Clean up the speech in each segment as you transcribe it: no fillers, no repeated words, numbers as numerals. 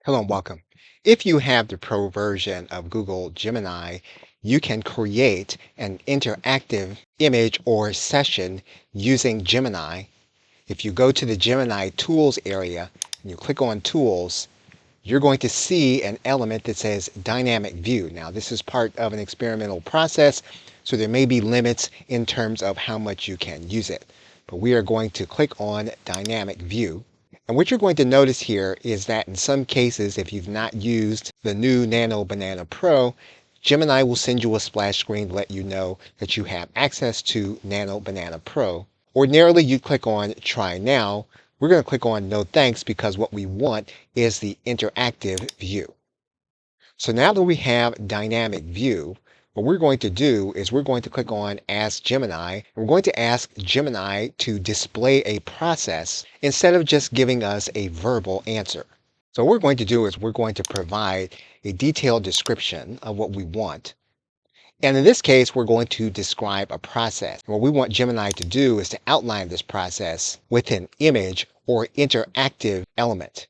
Hello and welcome. If you have the Pro version of Google Gemini, you can create an interactive image or session using Gemini. If you go to the Gemini Tools area and you click on Tools, you're going to see an element that says Dynamic View. Now, this is part of an experimental process, so there may be limits in terms of how much you can use it. But we are going to click on Dynamic View. And what you're going to notice here is that in some cases, if you've not used the new Nano Banana Pro, Gemini will send you a splash screen to let you know that you have access to Nano Banana Pro. Ordinarily, you'd click on Try Now. We're going to click on No Thanks because what we want is the interactive view. So now that we have dynamic view, what we're going to do is we're going to click on Ask Gemini. And we're going to ask Gemini to display a process instead of just giving us a verbal answer. So what we're going to do is we're going to provide a detailed description of what we want. And in this case, we're going to describe a process. And what we want Gemini to do is to outline this process with an image or interactive element.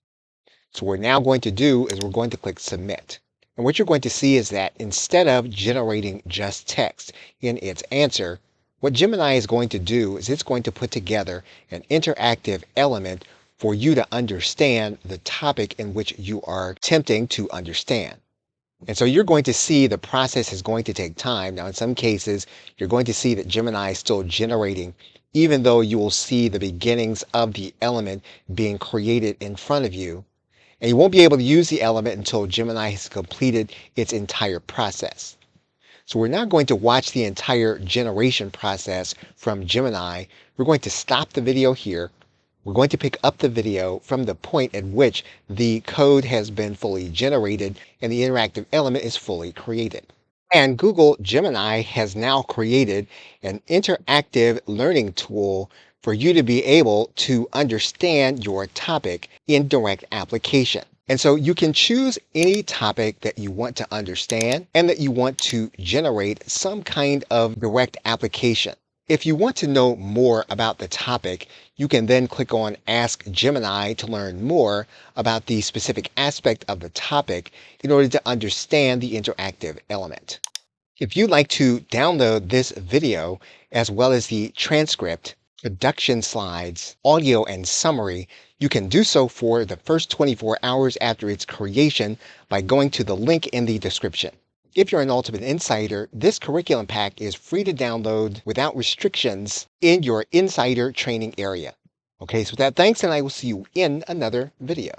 So what we're now going to do is we're going to click Submit. And what you're going to see is that instead of generating just text in its answer, what Gemini is going to do is it's going to put together an interactive element for you to understand the topic in which you are attempting to understand. And so you're going to see the process is going to take time. Now, in some cases, you're going to see that Gemini is still generating, even though you will see the beginnings of the element being created in front of you. And you won't be able to use the element until Gemini has completed its entire process. So we're not going to watch the entire generation process from Gemini. We're going to stop the video here. We're going to pick up the video from the point at which the code has been fully generated and the interactive element is fully created. And Google Gemini has now created an interactive learning tool for you to be able to understand your topic in direct application. And so you can choose any topic that you want to understand and that you want to generate some kind of direct application. If you want to know more about the topic, you can then click on Ask Gemini to learn more about the specific aspect of the topic in order to understand the interactive element. If you'd like to download this video as well as the transcript, production slides, audio, and summary, you can do so for the first 24 hours after its creation by going to the link in the description. If you're an Ultimate Insider, this curriculum pack is free to download without restrictions in your insider training area. Okay, so with that, thanks, and I will see you in another video.